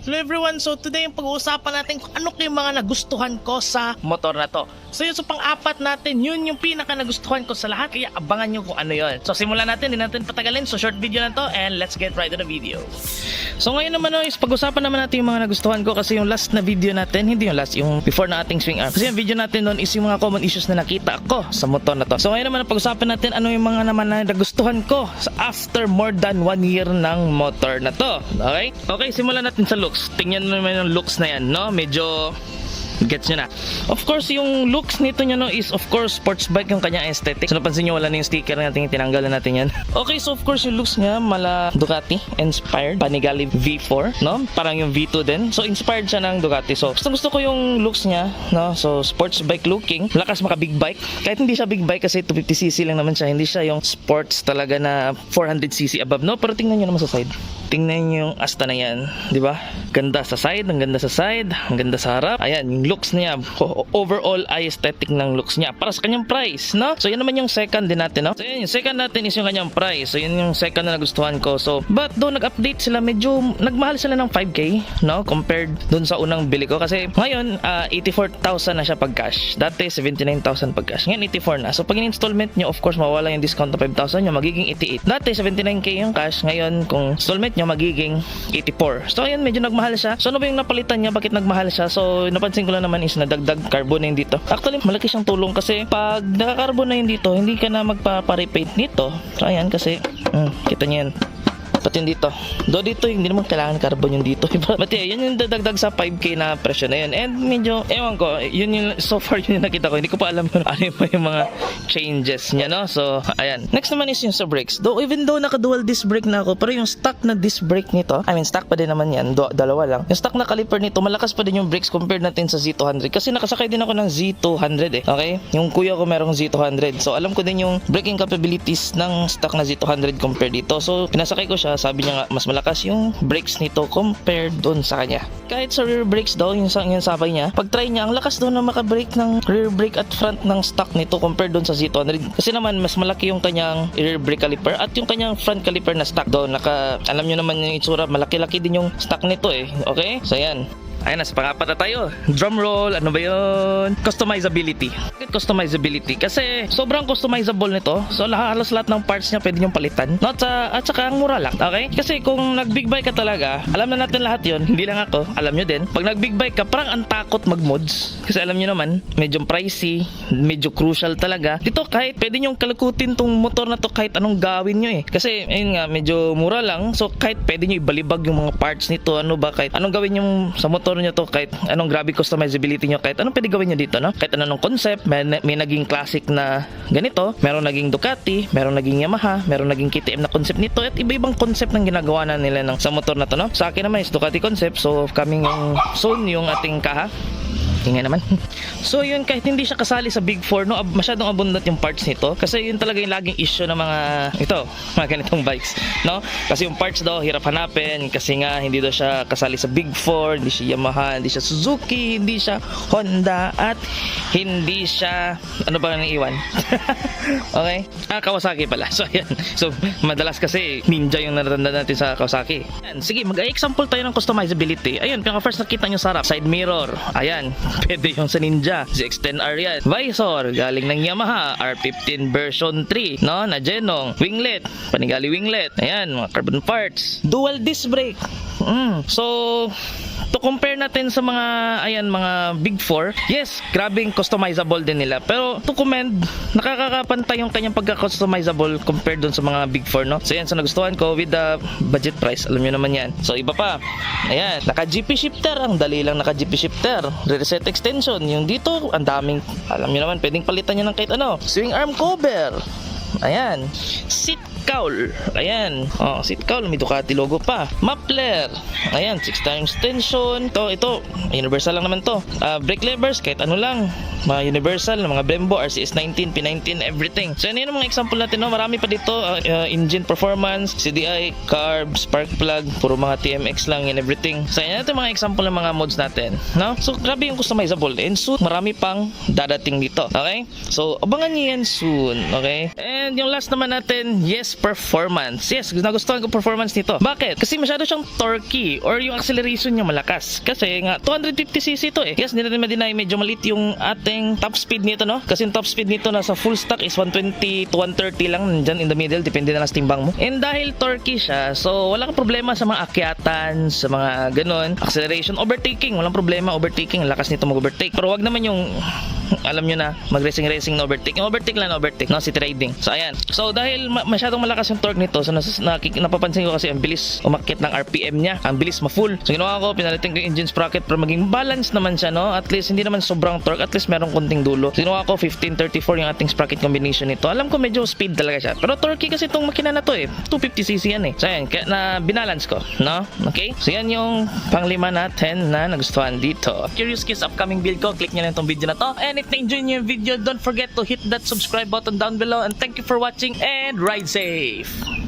Hello everyone, so today yung pag-uusapan natin kung ano yung mga nagustuhan ko sa motor na to. So yun, so pang-apat natin, yun yung pinaka nagustuhan ko sa lahat, kaya abangan nyo kung ano yun. So simulan natin, hindi natin patagalin, so short video na to and let's get right to the video. So ngayon naman is pag-usapan naman natin yung mga nagustuhan ko kasi yung last na video natin, hindi yung last, yung before na ating swing arm. Kasi yung video natin doon is yung mga common issues na nakita ko sa motor na to. So ngayon naman pag-usapan natin ano yung mga naman na nagustuhan ko after more than 1 year ng motor na to. Okay? Okay, simulan natin sa looks. Tingnan naman yung looks na yan, no? Medyo gets nyo na. Of course, yung looks nito nyo, no, is of course sports bike yung kanyang aesthetic. So napansin nyo, wala na yung sticker natin, tinanggal na natin yan. Okay, so of course yung looks niya mala Ducati inspired, Panigale V4, no? Parang yung V2 din. So inspired siya ng Ducati. So gusto ko yung looks niya, no? So sports bike looking, lakas maka big bike. Kahit hindi siya big bike kasi 250cc lang naman siya, hindi siya yung sports talaga na 400cc above, no? Pero tingnan nyo naman sa side. Tingnan nyo yung Asta na yan, di ba? Ganda sa side, ang ganda sa side, ang ganda sa harap. Ayan, yung looks niya, overall aesthetic ng looks niya para sa kanyang price, no? So yan naman yung second din natin, no? So yan, yung second natin is yung kanyang price. So yun yung second na nagustuhan ko. So but doon nag-update sila, medyo nagmahal sila ng 5k, no? Compared doon sa unang bili ko kasi ngayon 84,000 na siya pag cash. Dati 79,000 pag cash. Ngayon 84 na. So pag in-installment nyo, of course mawala yung discount na 5,000 nyo, magiging 88. Dati 79k yung cash, ngayon kung installment nyo magiging 84. So ayun, medyo nagmahal siya. So ano ba yung napalitan niya? Bakit nagmahal siya? So napansin ko lang naman is nadagdag carbon na yun dito. Actually, malaki siyang tulong kasi pag naka-carbon na yun dito, hindi ka na magpa-repaint nito. So ayan, kasi kita niyo yan. Pati yun dito. Do dito, hindi naman kailangan carbon yung dito. But yeah, yun yung dadagdag sa 5k na presyo na yun. And medyo, ewan ko, yun yung, so far yun yung nakita ko. Hindi ko pa alam kung ano yung mga changes niya, no? So, ayan. Next naman is yung sa brakes. Though, even though naka-dual disc brake na ako, pero yung stock na disc brake nito, I mean, stock pa din naman yan. Dalawa lang. Yung stock na caliper nito, malakas pa din yung brakes compared natin sa Z200. Kasi nakasakay din ako ng Z200 eh. Okay? Yung kuya ko merong Z200. So, alam ko din yung braking capabilities ng stock na Z200 compared dito. So, pinasakay ko siya. Sabi niya nga, mas malakas yung brakes nito compared doon sa kanya. Kahit sa rear brakes daw, yung sabay niya, pag try niya, ang lakas daw na makabrake ng rear brake at front ng stock nito compared doon sa Z200. Kasi naman, mas malaki yung kanyang rear brake caliper at yung kanyang front caliper na stock doon. Alam nyo naman yung itsura, malaki-laki din yung stock nito eh. Okay? So yan. Ayun, nasa pangapat na tayo. Drum roll, ano ba yun? Customizability. Bakit customizability? Kasi sobrang customizable nito. So halos lahat ng parts niya pwede niyong palitan. At saka ang mura lang. Okay? Kasi kung nag-big bike ka talaga, alam na natin lahat yon. Hindi lang ako, alam nyo din. Pag nag-big bike ka, parang ang takot mag-mods. Kasi alam nyo naman, medyo pricey, medyo crucial talaga. Dito kahit pwede niyong kalikutin tong motor na to kahit anong gawin nyo eh. Kasi ayun nga, medyo mura lang. So kahit pwede nyo ibalibag yung mga parts nito, ano ba, kahit anong gawin yung sa motor nyo to, kahit anong grabe customizability nyo, kahit anong pwede gawin nyo dito, no? Kahit anong concept, may naging classic na ganito, meron naging Ducati, meron naging Yamaha, meron naging KTM na concept nito, at iba-ibang concept ng ginagawa na nila sa motor na to, no? Sa akin naman is Ducati concept, so coming soon yung ating kaha. Tingnan naman. So yun, kahit hindi siya kasali sa Big 4, no, masyadong abundant yung parts nito. Kasi yun talaga yung laging issue ng mga ganitong bikes, no? Kasi yung parts daw hirap hanapin kasi nga hindi daw siya kasali sa Big 4, hindi siya Yamaha, hindi siya Suzuki, hindi siya Honda, at hindi siya ano ba nang iwan? Okay? Kawasaki pala. So ayan. So madalas kasi Ninja yung natatandaan natin sa Kawasaki. Ayan, sige, mag-example tayo ng customizability. Ayun, pinaka first nakita nyo sa harap, side mirror. Ayan, pwede yung sa Ninja, ZX-10R yan. Visor, galing ng Yamaha, R15 version 3, no, na Genong. Winglet, Panigale winglet. Ayan, mga carbon parts. Dual disc brake. So, to compare natin sa mga Big 4, yes, grabing customizable din nila. Pero to commend, nakakapantay yung kanyang pagka-customizable compared dun sa mga Big 4, no? So yan, so nagustuhan ko with the budget price. Alam nyo naman yan. So iba pa. Ayan, naka-GP shifter. Ang dali lang naka-GP shifter. Reset extension. Yung dito, ang daming, alam nyo naman, pwedeng palitan nyo ng kahit ano. Swing arm cover. Ayan. Seat cowl. Ayan. Oh, seat cowl. May Ducati logo pa. Muffler. Ayan. 6-time extension. Ito. Universal lang naman to. Brake levers. Kahit ano lang. Mga universal. Mga Brembo. RCS19, P19, everything. So, yan yung mga example natin. No? Marami pa dito. Engine performance, CDI, carb, spark plug. Puro mga TMX lang and everything. So, yan yung mga example ng mga mods natin. No? So, grabe yung customizable. And soon, marami pang dadating dito. Okay? So, abangan nyo yan soon. Okay? And yung last naman natin, yes, is performance. Yes, nagustuhan ko performance nito. Bakit? Kasi masyado siyang torquey or yung acceleration niya malakas. Kasi nga 250cc to eh. Yes, hindi natin ma-deny medyo maliit yung ating top speed nito, no? Kasi yung top speed nito nasa full stock is 120 to 130 lang, nandyan in the middle, depende na lang sa timbang mo. And dahil torquey siya, so wala kang problema sa mga akyatan, sa mga ganun, acceleration, overtaking, walang problema, overtaking, lakas nito mag-overtake. Pero wag naman yung alam nyo na, mag-racing na overtake. Yung overtake lang na overtake, no? City riding. So, ayan. So, dahil masyadong malakas yung torque nito, so napapansin ko kasi ang bilis umakyat ng RPM niya. Ang bilis ma-full. So, ginawa ko, pinalitin ko yung engine sprocket para maging balance naman siya, no? At least, hindi naman sobrang torque. At least, merong konting dulo. So, ginawa ko, 1534 yung ating sprocket combination nito. Alam ko, medyo speed talaga siya. Pero torquey kasi itong makina na to, eh. 250cc yan, eh. So, ayan. Kaya na binalance ko, no? Okay? So, yan yung panglima natin na nagustuhan dito. Curious kids, upcoming build ko. Click nyo lang itong video na to. And if na-enjoy nyo yung video, don't forget to hit that subscribe button down below. And thank you for watching and ride safe!